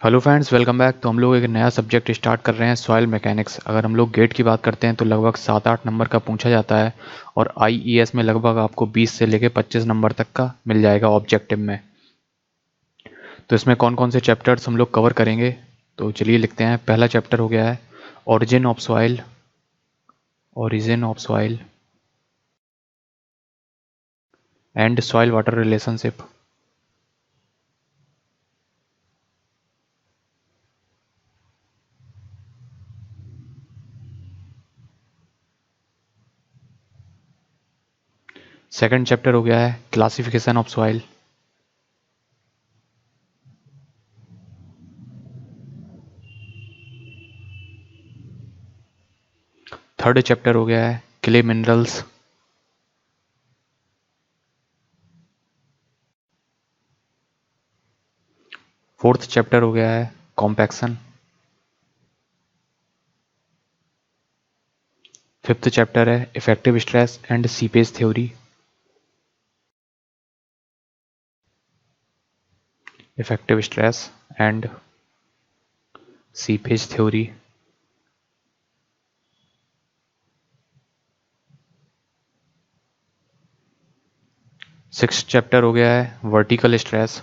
Hello friends, welcome back. तो हम लोग एक नया सब्जेक्ट स्टार्ट कर रहे हैं, सॉइल मैकेनिक्स। अगर हम लोग गेट की बात करते हैं तो लगभग 7-8 नंबर का पूछा जाता है और आईईएस में लगभग आपको 20 से लेके 25 नंबर तक का मिल जाएगा ऑब्जेक्टिव में। तो इसमें कौन कौन से चैप्टर्स हम लोग कवर करेंगे, तो चलिए लिखते हैं। पहला चैप्टर हो गया है origin of soil, origin of soil and soil water relationship. Second chapter हो गया है classification of soil. Third chapter हो गया है क्ले मिनरल्स। फोर्थ चैप्टर हो गया है कॉम्पैक्शन। फिफ्थ चैप्टर है effective stress and seepage theory. Effective stress and seepage theory. Sixth chapter हो गया है वर्टिकल स्ट्रेस।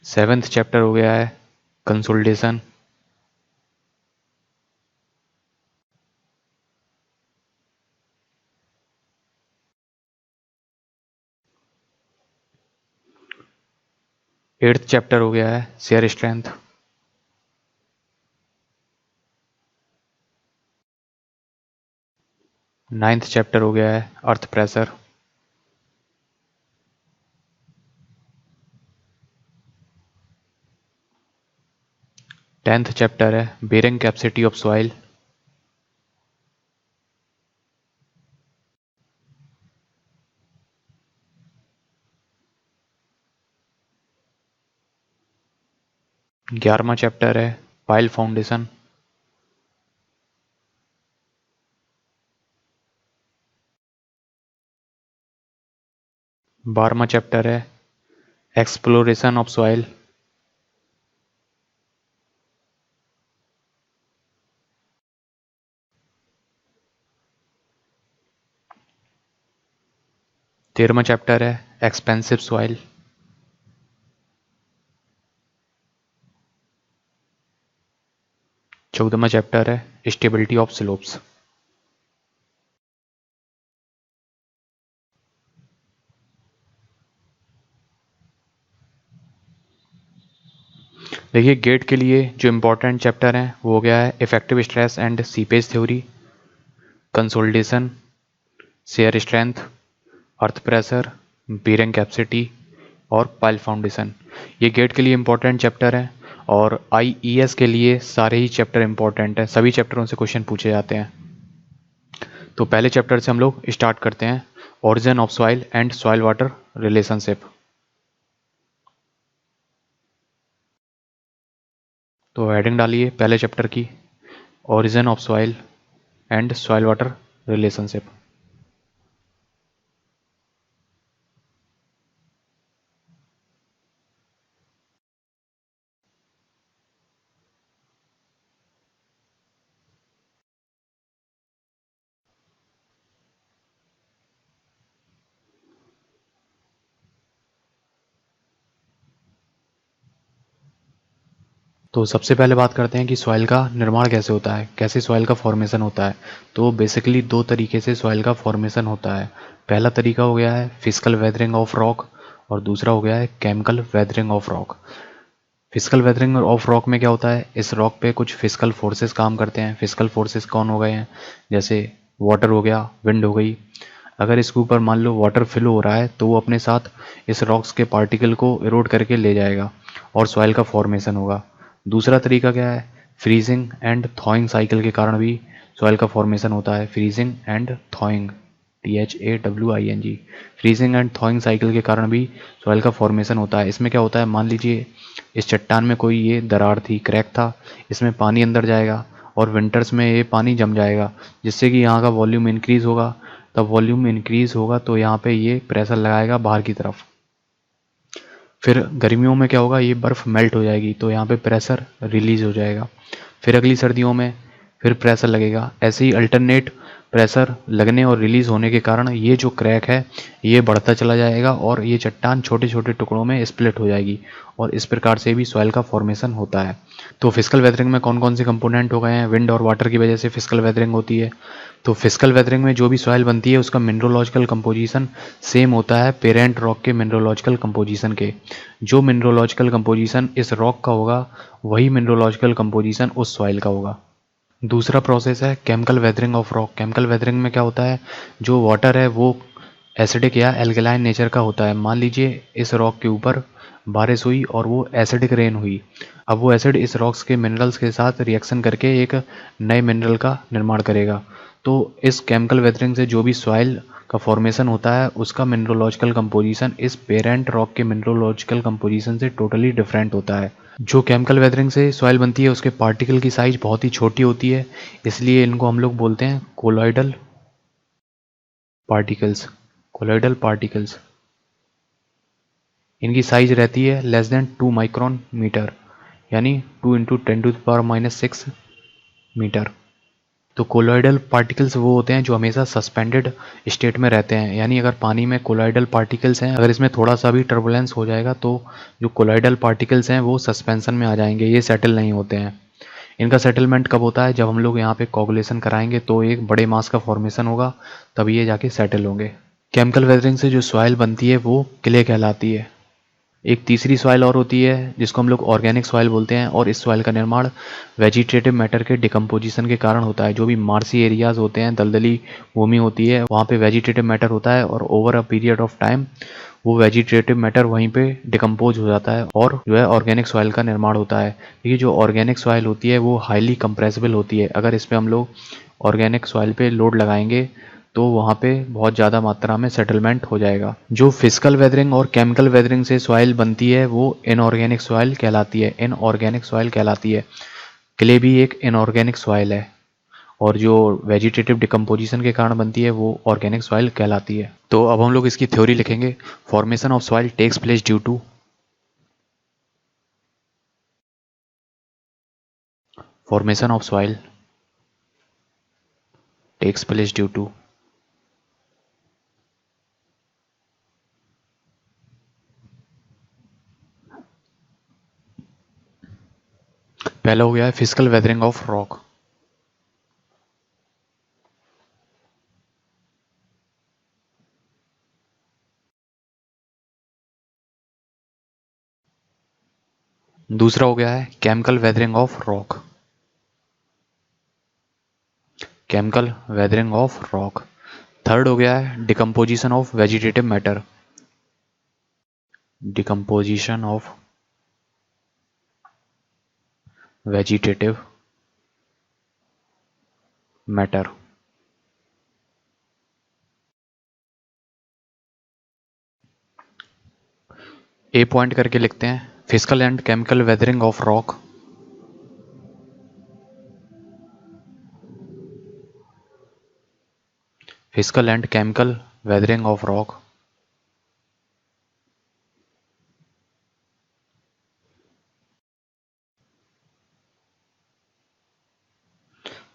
सेवेंथ चैप्टर हो गया है कंसोलिडेशन। एट्थ चैप्टर हो गया है शेयर स्ट्रेंथ। नाइन्थ चैप्टर हो गया है अर्थ प्रेशर। टेंथ चैप्टर है बेरिंग कैपेसिटी ऑफ सॉइल। 11वां चैप्टर है पाइल फाउंडेशन। 12वां चैप्टर है एक्सप्लोरेशन ऑफ सॉइल। 13वां चैप्टर है एक्सपेंसिव सॉइल। 14वां चैप्टर है स्टेबिलिटी ऑफ स्लोप्स। देखिए, गेट के लिए जो इम्पोर्टेंट चैप्टर हैं वो हो गया है effective stress and seepage theory, consolidation, shear strength, earth pressure, bearing capacity और पाइल फाउंडेशन। ये गेट के लिए इम्पोर्टेंट चैप्टर हैं और आईईएस के लिए सारे ही चैप्टर इम्पोर्टेंट हैं। सभी चैप्टरों से क्वेश्चन पूछे जाते हैं। तो पहले चैप्टर से हम लोग स्टार्ट करते हैं, origin of soil and soil water relationship. तो हेडिंग डालिए पहले चैप्टर की, origin of soil and soil water relationship. तो सबसे पहले बात करते हैं कि सॉइल का निर्माण कैसे होता है, कैसे सॉइल का फॉर्मेशन होता है। तो बेसिकली दो तरीके से सॉइल का फॉर्मेशन होता है। पहला तरीका हो गया है फिजिकल वेदरिंग ऑफ रॉक और दूसरा हो गया है chemical weathering of rock. Physical weathering of rock में क्या होता है, इस रॉक पे कुछ फिजिकल फोर्सेस काम करते हैं। फिजिकल फोर्सेस कौन हो गए हैं, जैसे वाटर हो गया, विंड हो गई। अगर इसके ऊपर मान लो वाटर फ्लो हो रहा है तो वो अपने साथ इस रॉक्स के पार्टिकल को इरोड करके ले जाएगा और सॉइल का फॉर्मेशन होगा। दूसरा तरीका क्या है, फ्रीजिंग एंड थॉइंग साइकिल के कारण भी सॉइल का फॉर्मेशन होता है। Freezing and थॉइंग, THAWING, freezing and थॉइंग cycle के कारण भी सॉइल का फॉर्मेशन होता है। इसमें क्या होता है, मान लीजिए इस चट्टान में कोई ये दरार थी, क्रैक था, इसमें पानी अंदर जाएगा और विंटर्स में ये पानी जम जाएगा, जिससे कि यहाँ का वॉल्यूम इंक्रीज होगा, तब वॉल्यूम इंक्रीज होगा तो यहाँ पे ये प्रेशर लगाएगा बाहर की तरफ। फिर गर्मियों में क्या होगा, ये बर्फ़ मेल्ट हो जाएगी तो यहाँ पे प्रेशर रिलीज हो जाएगा। फिर अगली सर्दियों में फिर प्रेशर लगेगा। ऐसे ही अल्टरनेट प्रेशर लगने और रिलीज़ होने के कारण ये जो क्रैक है ये बढ़ता चला जाएगा और ये चट्टान छोटे छोटे टुकड़ों में स्प्लिट हो जाएगी और इस प्रकार से भी सॉइल का फॉर्मेशन होता है। तो फिजिकल वेदरिंग में कौन कौन से कंपोनेंट हो गए हैं? विंड और वाटर की वजह से फिजिकल वेदरिंग होती है। तो फिजिकल वेदरिंग में जो भी सॉइल बनती है उसका मिनरोलॉजिकल कंपोजिशन सेम होता है पेरेंट रॉक के मिनरोलॉजिकल कंपोजिशन के। जो मिनरोलॉजिकल कंपोजिशन इस रॉक का होगा वही मिनरोलॉजिकल कंपोजिशन उस सॉइल का होगा। दूसरा प्रोसेस है chemical weathering of rock. Chemical weathering में क्या होता है, जो वाटर है वो एसिडिक या एल्कलाइन नेचर का होता है। मान लीजिए इस रॉक के ऊपर बारिश हुई और वो एसिडिक रेन हुई। अब वो एसिड इस रॉक्स के मिनरल्स के साथ रिएक्शन करके एक नए मिनरल का निर्माण करेगा। तो इस केमिकल वेदरिंग से जो भी सॉइल का फॉर्मेशन होता है उसका मिनरोलॉजिकल कंपोजिशन इस पेरेंट रॉक के मिनरोलॉजिकल कंपोजिशन से टोटली डिफरेंट होता है। जो केमिकल वेदरिंग से सॉइल बनती है उसके पार्टिकल की साइज बहुत ही छोटी होती है, इसलिए इनको हम लोग बोलते हैं कोलॉइडल पार्टिकल्स। कोलॉइडल पार्टिकल्स, इनकी साइज रहती है लेस देन 2 माइक्रोन मीटर, यानी 2 इंटू 10⁻⁻6 मीटर। तो कोलॉइडल पार्टिकल्स वो होते हैं जो हमेशा सस्पेंडेड स्टेट में रहते हैं, यानी अगर पानी में कोलॉइडल पार्टिकल्स हैं, अगर इसमें थोड़ा सा भी टर्बुलेंस हो जाएगा तो जो कोलॉइडल पार्टिकल्स हैं वो सस्पेंशन में आ जाएंगे, ये सेटल नहीं होते हैं। इनका सेटलमेंट कब होता है, जब हम लोग यहाँ पे कोगुलेशन कराएंगे तो एक बड़े मास का फॉर्मेशन होगा, तब ये जाके सेटल होंगे। केमिकल वेदरिंग से जो सॉइल बनती है वो क्ले कहलाती है। एक तीसरी सॉइल और होती है जिसको हम लोग ऑर्गेनिक सॉइल बोलते हैं, और इस सॉइल का निर्माण वेजिटेटिव मैटर के डिकम्पोजिशन के कारण होता है। जो भी मार्सी एरियाज होते हैं, दलदली भूमि होती है, वहाँ पे वेजिटेटिव मैटर होता है और over a period of time वो वेजिटेटिव मैटर वहीं पे डिकम्पोज हो जाता है और जो है ऑर्गेनिक सॉइल का निर्माण होता है। ये जो ऑर्गेनिक सॉइल होती है वो हाईली कंप्रेसिबल होती है। अगर इस पर हम लोग ऑर्गेनिक सॉइल पे लोड लगाएंगे तो वहाँ पे बहुत ज़्यादा मात्रा में सेटलमेंट हो जाएगा। जो फिजिकल वेदरिंग और केमिकल वेदरिंग से सॉइल बनती है वो इनऑर्गेनिक सॉइल कहलाती है। इनऑर्गेनिक सॉइल कहलाती है। क्ले भी एक इनऑर्गेनिक सॉइल है और जो वेजिटेटिव डिकम्पोजिशन के कारण बनती है वो ऑर्गेनिक सॉइल कहलाती है। तो अब हम लोग इसकी थ्योरी लिखेंगे। Formation of soil takes place due to formation of soil takes place due to पहला हो गया है फिजिकल वेदरिंग ऑफ रॉक। दूसरा हो गया है chemical weathering of rock. Chemical weathering of rock. Third हो गया है decomposition of vegetative matter. Decomposition of vegetative matter. A point करके लिखते हैं physical and chemical weathering of rock. Physical and chemical weathering of rock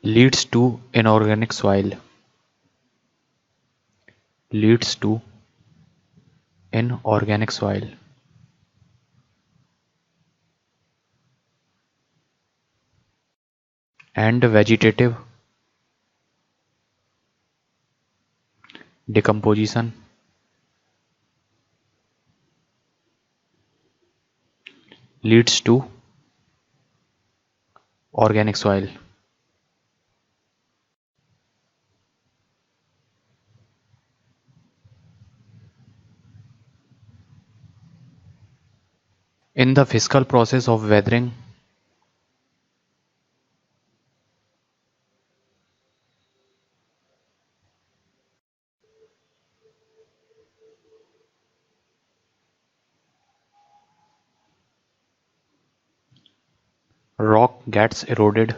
leads to inorganic soil leads to inorganic soil and vegetative decomposition leads to organic soil. In the physical process of weathering, rock gets eroded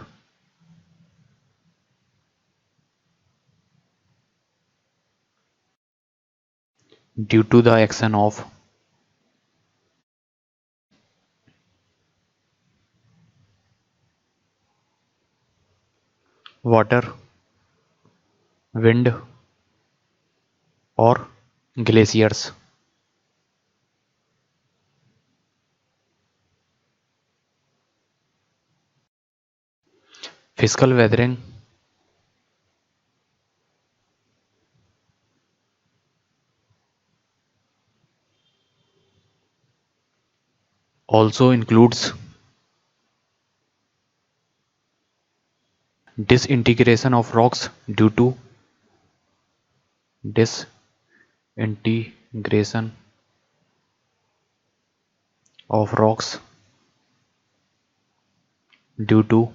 due to the action of water, wind, or glaciers. Physical weathering also includes disintegration of rocks due to disintegration of rocks due to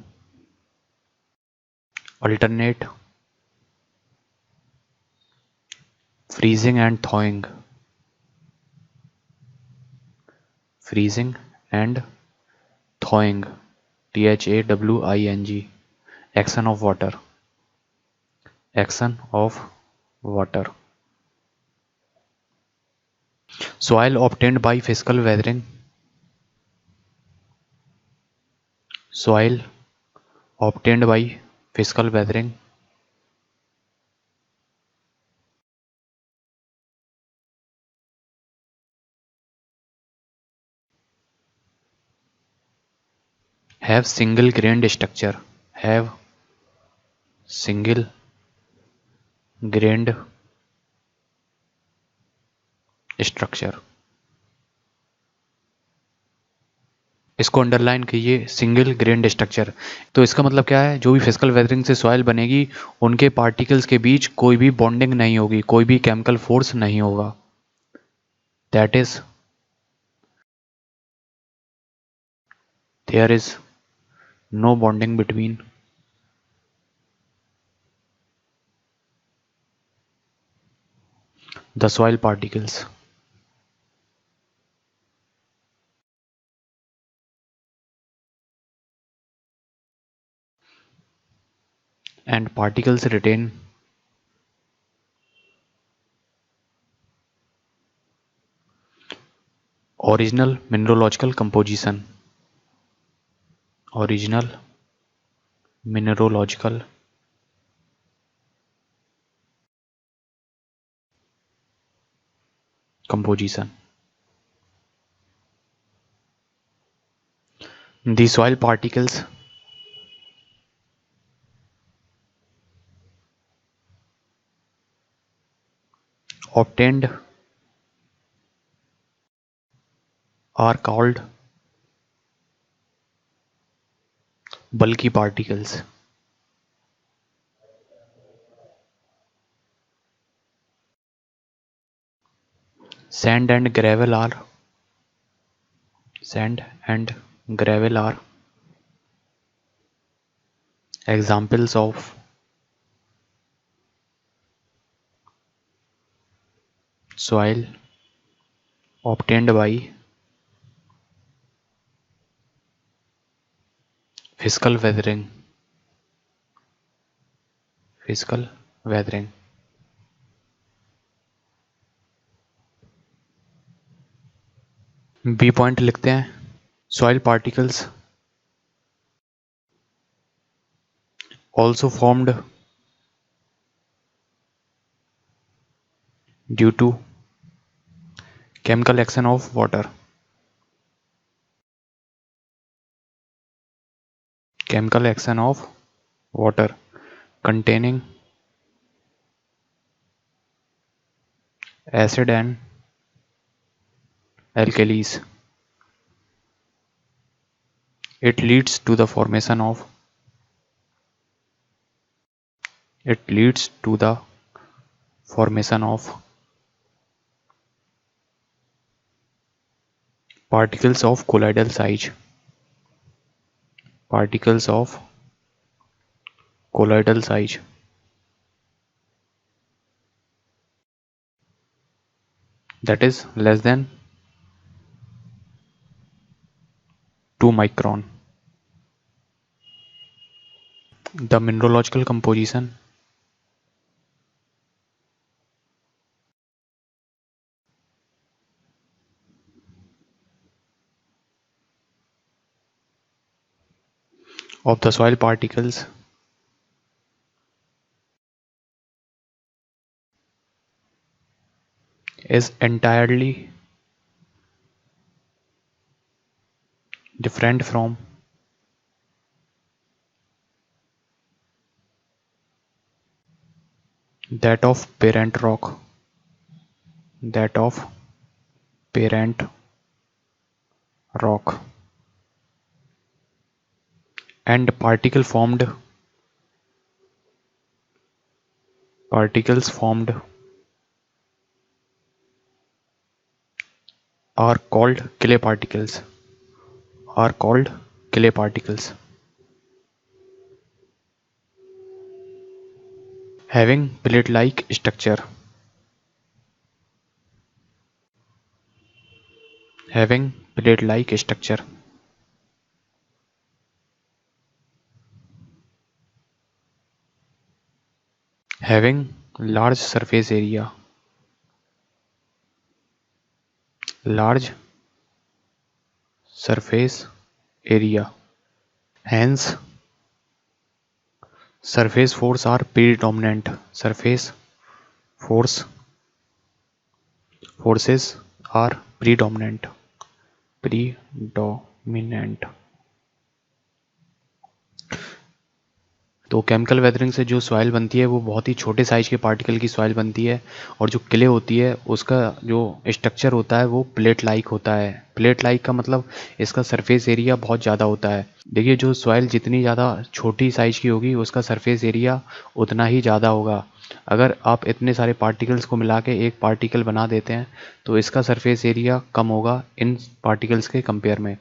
alternate freezing and thawing. Freezing and thawing. THAWING. Action of water. Action of water. Soil obtained by physical weathering. Soil obtained by physical weathering have single grained structure. Have single grained structure. इसको underline कीजिए, single grand structure. तो इसका मतलब क्या है, जो भी physical weathering से सॉइल बनेगी उनके पार्टिकल्स के बीच कोई भी बॉन्डिंग नहीं होगी, कोई भी केमिकल फोर्स नहीं होगा। That is there is no bonding between the soil particles. And particles retain original mineralogical composition. Original mineralogical composition. The soil particles obtained are called bulky particles. Sand and gravel are examples of soil obtained by physical weathering. Physical weathering. B point लिखते हैं। Soil particles also formed due to chemical action of water. Chemical action of water containing acid and alkalis. It leads to the formation of particles of colloidal size. Particles of colloidal size. That is less than 2 micron. The mineralogical composition of the soil particles is entirely different from that of parent rock, that of parent rock, and particles formed are called clay particles, are called clay particles. Having plate-like structure, having plate-like structure, having large surface area, large surface area. Hence, surface force are predominant. Surface force forces are predominant. Predominant. तो chemical weathering से जो soil बनती है वो बहुत ही छोटे size के particle की सॉइल बनती है, और जो क्ले होती है उसका जो स्ट्रक्चर होता है वो प्लेट लाइक होता है। प्लेट लाइक का मतलब इसका सरफेस एरिया बहुत ज़्यादा होता है। देखिए, जो सॉइल जितनी ज़्यादा छोटी साइज की होगी उसका सरफेस एरिया उतना ही ज़्यादा होगा। अगर आप इतने सारे पार्टिकल्स को मिला के एक पार्टिकल बना देते हैं तो इसका सरफेस एरिया कम होगा इन पार्टिकल्स के कंपेयर में।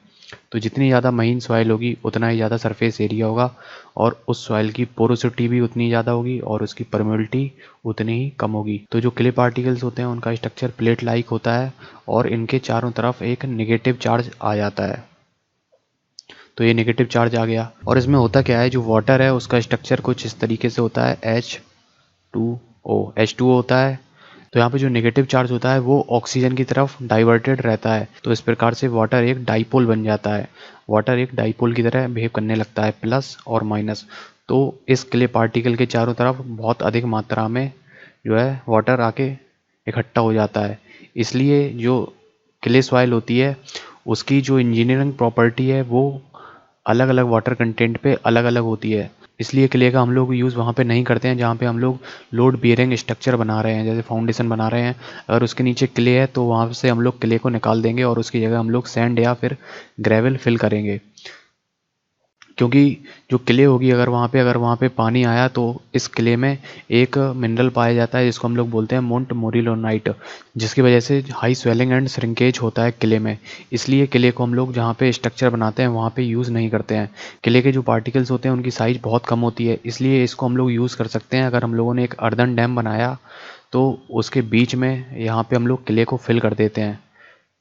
तो जितनी ज़्यादा महीन सॉइल होगी उतना ही ज़्यादा सरफेस एरिया होगा, और उस सॉइल की पोरोसिटी भी उतनी ज़्यादा होगी और उसकी परमेबिलिटी उतनी ही कम होगी। तो जो क्ले पार्टिकल्स होते हैं उनका स्ट्रक्चर प्लेट लाइक होता है और इनके चारों तरफ एक नेगेटिव चार्ज आ जाता है। तो ये नेगेटिव चार्ज आ गया, और इसमें होता क्या है, जो वाटर है उसका स्ट्रक्चर कुछ इस तरीके से होता है, H2O होता है। तो यहाँ पे जो नेगेटिव चार्ज होता है वो ऑक्सीजन की तरफ डाइवर्टेड रहता है, तो इस प्रकार से वाटर एक डाइपोल बन जाता है। वाटर एक डाइपोल की तरह बिहेव करने लगता है, प्लस और माइनस। तो इस क्ले पार्टिकल के चारों तरफ बहुत अधिक मात्रा में जो है वाटर आके इकट्ठा हो जाता है। इसलिए जो क्ले सॉइल होती है उसकी जो इंजीनियरिंग प्रॉपर्टी है वो अलग अलग वाटर कंटेंट पे अलग अलग होती है। इसलिए क्ले का हम लोग यूज़ वहाँ पे नहीं करते हैं जहाँ पे हम लोग लोड बियरिंग स्ट्रक्चर बना रहे हैं, जैसे फाउंडेशन बना रहे हैं। अगर उसके नीचे क्ले है तो वहाँ से हम लोग क्ले को निकाल देंगे और उसकी जगह हम लोग सैंड या फिर ग्रेवल फिल करेंगे। क्योंकि जो क्ले होगी अगर वहाँ पे पानी आया तो इस क्ले में एक मिनरल पाया जाता है जिसको हम लोग बोलते हैं मोंट मोरिलोनाइट, जिसकी वजह से हाई स्वेलिंग एंड श्रिंकेज होता है क्ले में। इसलिए क्ले को हम लोग जहाँ पे स्ट्रक्चर बनाते हैं वहाँ पे यूज़ नहीं करते हैं। क्ले के जो पार्टिकल्स होते हैं उनकी साइज़ बहुत कम होती है, इसलिए इसको हम लोग यूज़ कर सकते हैं। अगर हम लोगों ने एक अर्दन डैम बनाया तो उसके बीच में यहाँ पे हम लोग क्ले को फिल कर देते हैं,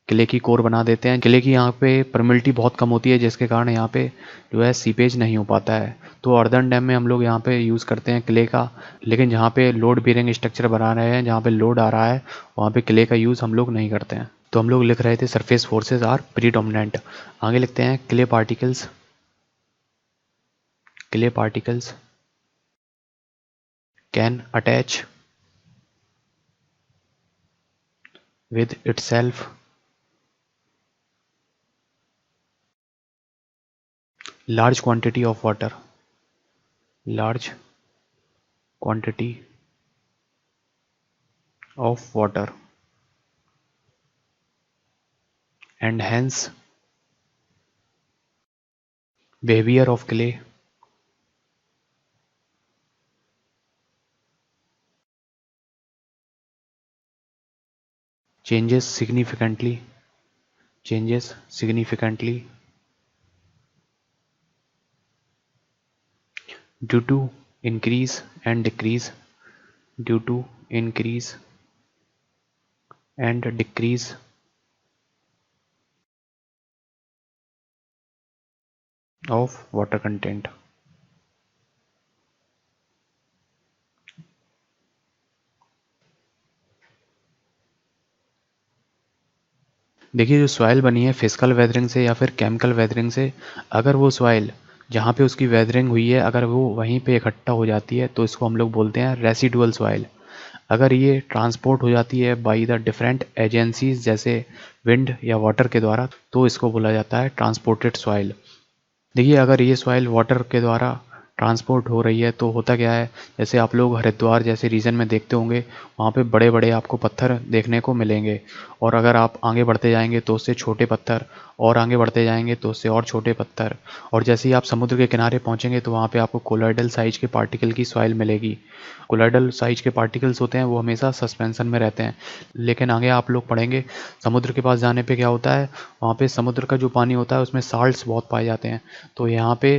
किले की कोर बना देते हैं। किले की यहाँ पे परमिलिटी बहुत कम होती है जिसके कारण यहाँ पे जो है सीपेज नहीं हो पाता है। तो अर्दन डैम में हम लोग यहाँ पे यूज़ करते हैं किले का, लेकिन जहाँ पे लोड बियरिंग स्ट्रक्चर बना रहे हैं, जहाँ पे लोड आ रहा है वहाँ पे किले का यूज़ हम लोग नहीं करते हैं। तो हम लोग लिख रहे थे सरफेस फोर्सेज आर प्रीडोमिनेंट। आगे लिखते हैं clay particles, clay particles can attach with itself large quantity of water, large quantity of water, and hence behavior of clay changes significantly, changes significantly due to increase and decrease, due to increase and decrease of water content. देखिए, जो soil बनी है physical weathering से या फिर chemical weathering से, अगर वो सॉइल जहाँ पे उसकी वेदरिंग हुई है अगर वो वहीं पे इकट्ठा हो जाती है तो इसको हम लोग बोलते हैं रेसिडुअल सॉइल। अगर ये ट्रांसपोर्ट हो जाती है बाई द डिफरेंट एजेंसीज जैसे विंड या वाटर के द्वारा तो इसको बोला जाता है ट्रांसपोर्टेड सॉइल। देखिए अगर ये सॉइल वाटर के द्वारा ट्रांसपोर्ट हो रही है तो होता क्या है, जैसे आप लोग हरिद्वार जैसे रीजन में देखते होंगे वहाँ पे बड़े बड़े आपको पत्थर देखने को मिलेंगे, और अगर आप आगे बढ़ते जाएंगे तो उससे छोटे पत्थर, और आगे बढ़ते जाएंगे तो उससे और छोटे पत्थर, और जैसे ही आप समुद्र के किनारे पहुँचेंगे तो वहाँ पे आपको कोलॉइडल साइज के पार्टिकल की सॉइल मिलेगी। कोलॉइडल साइज के पार्टिकल्स होते हैं वो हमेशा सस्पेंशन में रहते हैं, लेकिन आगे आप लोग पढ़ेंगे समुद्र के पास जाने पे क्या होता है, वहाँ पे समुद्र का जो पानी होता है उसमें साल्ट्स बहुत पाए जाते हैं। तो यहाँ पे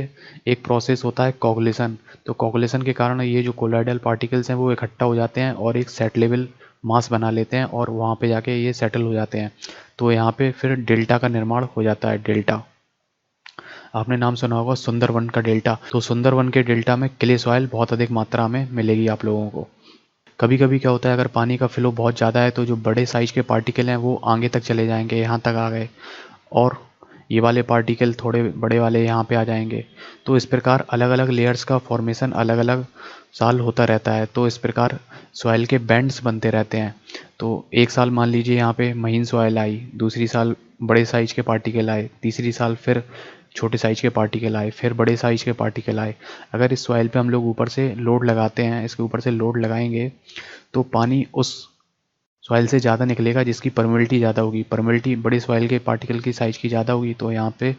एक प्रोसेस होता है कोगुलेशन। तो कोगुलेशन के कारण ये जो कोलॉइडल पार्टिकल्स हैं वो इकट्ठा हो जाते हैं और एक सेट लेवल मास बना लेते हैं और वहाँ पे जाके ये सेटल हो जाते हैं। तो यहाँ पे फिर डेल्टा का निर्माण हो जाता है। डेल्टा आपने नाम सुना होगा सुंदरवन का डेल्टा, तो सुंदरवन के डेल्टा में क्ले सॉइल बहुत अधिक मात्रा में मिलेगी आप लोगों को। कभी कभी क्या होता है अगर पानी का फ्लो बहुत ज़्यादा है तो जो बड़े साइज के पार्टिकल हैं वो आगे तक चले जाएंगे, यहाँ तक आ गए, और ये वाले पार्टिकल थोड़े बड़े वाले यहाँ पे आ जाएंगे। तो इस प्रकार अलग अलग लेयर्स का फॉर्मेशन अलग अलग साल होता रहता है। तो इस प्रकार सॉइल के बैंड्स बनते रहते हैं। तो एक साल मान लीजिए यहाँ पे महीन सॉइल आई, दूसरी साल बड़े साइज के पार्टिकल आए, तीसरी साल फिर छोटे साइज के पार्टिकल आए, फिर बड़े साइज के पार्टिकल आए। अगर इस सॉइल पे हम लोग ऊपर से लोड लगाते हैं, इसके ऊपर से लोड लगाएंगे तो पानी उस सॉइल से ज़्यादा निकलेगा जिसकी परमिलिटी ज़्यादा होगी। परमिलिटी बड़े सॉइल के पार्टिकल की साइज़ की ज़्यादा होगी तो यहाँ पे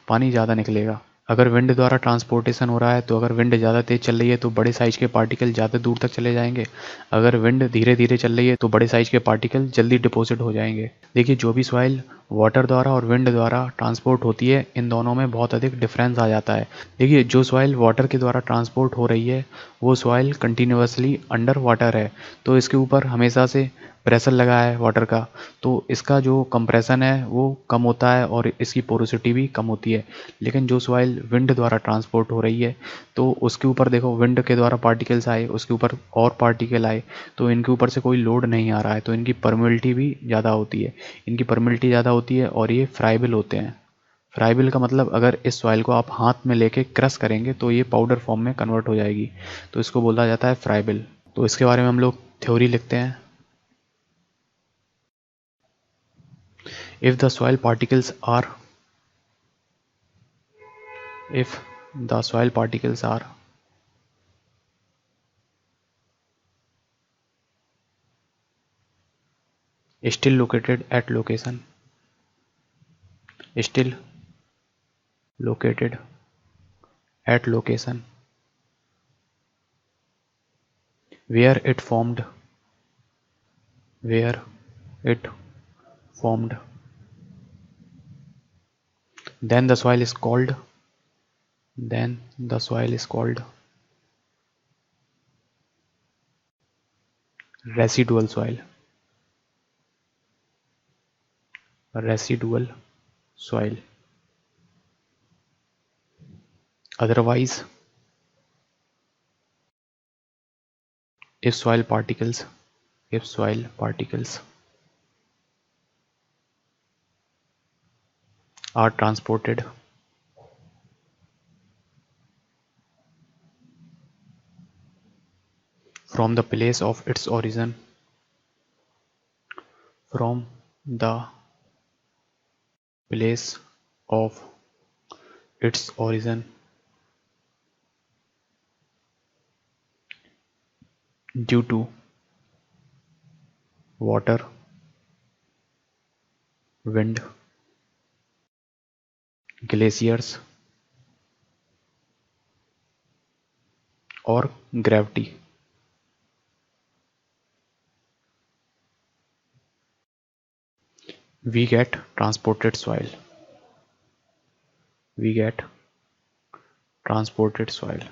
पानी ज़्यादा निकलेगा। अगर विंड द्वारा ट्रांसपोर्टेशन हो रहा है तो अगर विंड ज़्यादा तेज़ चल रही है तो बड़े साइज़ के पार्टिकल ज़्यादा दूर तक चले जाएंगे। अगर विंड धीरे धीरे चल रही है तो बड़े साइज़ के पार्टिकल जल्दी डिपॉजिट हो जाएंगे। देखिए जो भी सॉइल वाटर द्वारा और विंड द्वारा ट्रांसपोर्ट होती है इन दोनों में बहुत अधिक डिफरेंस आ जाता है। देखिए जो सॉइल वाटर के द्वारा ट्रांसपोर्ट हो रही है वो सॉइल कंटिन्यूअसली अंडर वाटर है, तो इसके ऊपर हमेशा से प्रेशर लगा है वाटर का, तो इसका जो कंप्रेशन है वो कम होता है और इसकी पोरोसिटी भी कम होती है। लेकिन जो सॉइल विंड द्वारा ट्रांसपोर्ट हो रही है तो उसके ऊपर देखो विंड के द्वारा पार्टिकल्स आए, उसके ऊपर और पार्टिकल आए, तो इनके ऊपर से कोई लोड नहीं आ रहा है, तो इनकी परमिलिटी भी ज़्यादा होती है। इनकी परमिलिटी ज़्यादा होती है और ये फ्राइबल होते हैं। फ्राइबल का मतलब अगर इस सॉइल को आप हाथ में लेके क्रश करेंगे तो ये पाउडर फॉर्म में कन्वर्ट हो जाएगी, तो इसको बोला जाता है फ्राइबल। तो इसके बारे में हम लोग थ्योरी लिखते हैं। If the soil particles are if the soil particles are still located at location still located at location where it formed where it formed then the soil is called then the soil is called residual soil residual soil otherwise if soil particles if soil particles are transported from the place of its origin from the place of its origin due to water, wind, glaciers or gravity. We get transported soil. We get transported soil.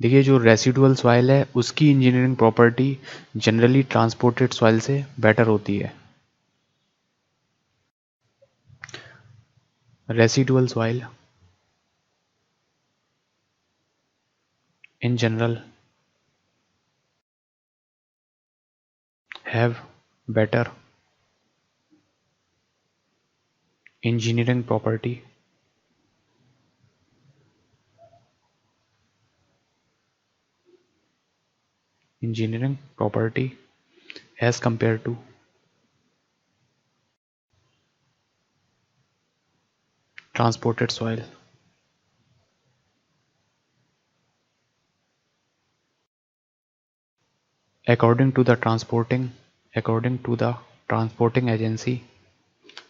देखिए जो residual soil है उसकी engineering property generally transported soil से better होती है। Residual soil in general have better engineering property, engineering property as compared to transported soil. According to the transporting, according to the transporting agency,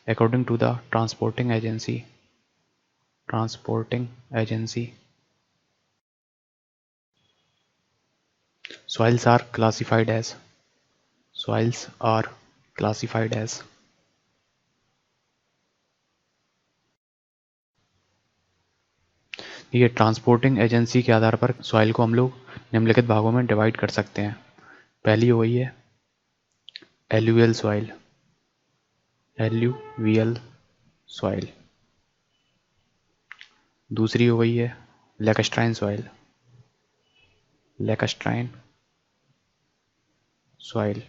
according to the transporting agency, transporting agency, soils are classified as, soils are classified as, ये transporting agency के आधार पर soil को हम लोग निम्नलिखित भागों में divide कर सकते हैं। पहली हो गई है एल्यूवियल सॉइल, एल्यूवियल सॉइल। दूसरी हो गई है लैकस्ट्राइन सॉइल, लैकस्ट्राइन सॉइल।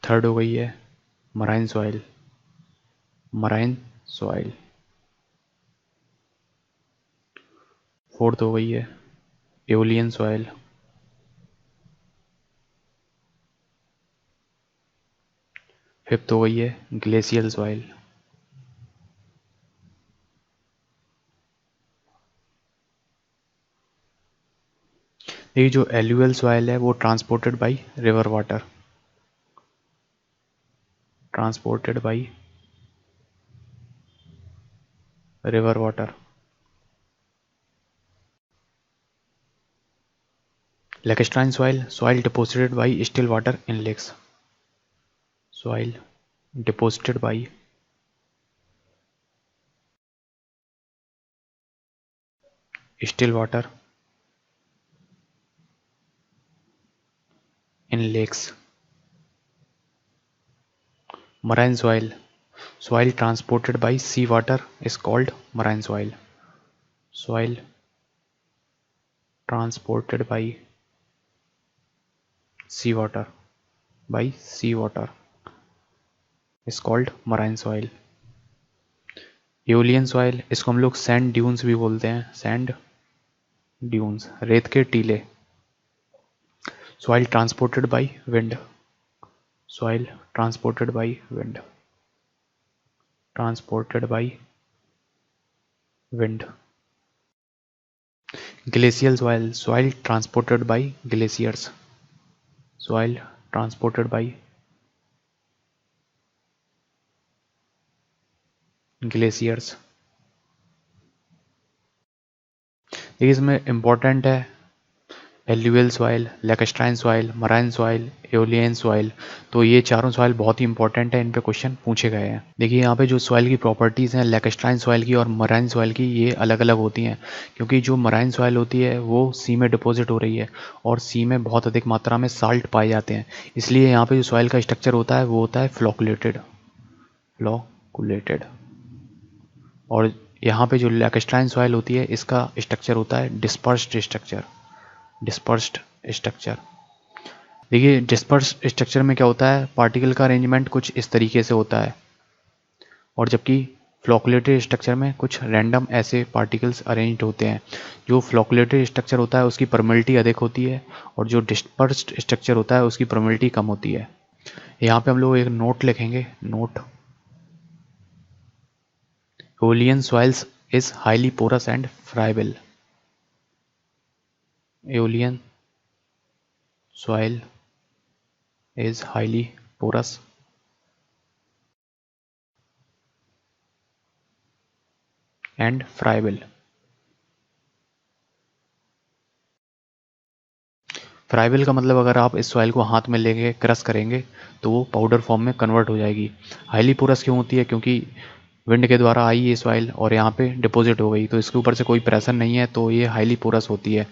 थर्ड हो गई है marine soil, marine soil. Fourth हो गई है एओलियन सॉइल, फिफ्थ हो गई है ग्लेशियल सॉइल। ये जो एल्यूवियल सॉइल है वो transported by river water, transported by river water. Lacustrine soil, soil deposited by still water in lakes, soil deposited by still water in lakes. Marine soil, soil transported by sea water is called marine soil, soil transported by sea water, by sea water is called marine soil. Aeolian soil, इसको हम लोग sand dunes भी बोलते हैं, sand dunes, रेत के टीले। Soil transported by wind, soil transported by wind, transported by wind. Glacial soil, soil transported by glaciers, soil transported by glaciers. देखिए इसमें इम्पोर्टेंट है alluvial soil, lacustrine soil, marine soil, aeolian soil. तो ये चारों soil बहुत ही important है, इन पे question पूछे गए हैं। देखिए यहाँ पे जो सॉइल की प्रॉपर्टीज़ हैं लैकस्ट्राइन सॉइल की और मराइन सॉइल की, ये अलग अलग होती हैं, क्योंकि जो मराइन सॉइल होती है वो सी में डिपॉजिट हो रही है और सी में बहुत अधिक मात्रा में साल्ट पाए जाते हैं, इसलिए यहाँ पे जो सॉइल का स्ट्रक्चर होता है वो होता है फ्लोकुलेटेड, फ्लोकुलेटेड। और यहाँ पे जो लैकस्ट्राइन सॉइल होती है इसका स्ट्रक्चर होता है डिस्पर्स्ड स्ट्रक्चर, डिस्पर्स्ड स्ट्रक्चर। देखिए डिस्पर्स्ड स्ट्रक्चर में क्या होता है, पार्टिकल का अरेंजमेंट कुछ इस तरीके से होता है, और जबकि फ्लोकुलेटेड स्ट्रक्चर में कुछ रैंडम ऐसे पार्टिकल्स अरेंज्ड होते हैं। जो फ्लोकुलेटेड स्ट्रक्चर होता है उसकी परमिलिटी अधिक होती है और जो डिस्पर्स्ड स्ट्रक्चर होता है उसकी परमिलिटी कम होती है। यहाँ पे हम लोग एक नोट लिखेंगे, note, aeolian soils is highly porous and friable, aeolian soil is highly porous and friable. Friable का मतलब अगर आप इस सॉइल को हाथ में लेके क्रश करेंगे तो वो पाउडर फॉर्म में कन्वर्ट हो जाएगी। हाईली पोरस क्यों होती है, क्योंकि विंड के द्वारा आई ये सॉइल और यहाँ पे डिपॉजिट हो गई, तो इसके ऊपर से कोई प्रेशर नहीं है, तो ये हाईली पोरस होती है।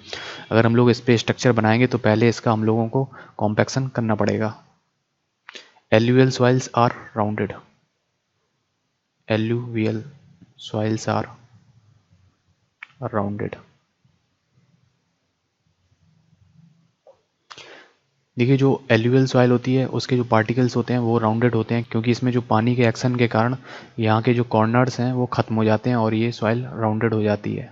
अगर हम लोग इस पे स्ट्रक्चर बनाएंगे तो पहले इसका हम लोगों को कॉम्पैक्शन करना पड़ेगा। Alluvial soils are rounded, alluvial soils are rounded. देखिए जो एल्यूवियल सॉइल होती है उसके जो पार्टिकल्स होते हैं वो राउंडेड होते हैं, क्योंकि इसमें जो पानी के एक्शन के कारण यहाँ के जो कॉर्नर्स हैं वो ख़त्म हो जाते हैं और ये सॉइल राउंडेड हो जाती है।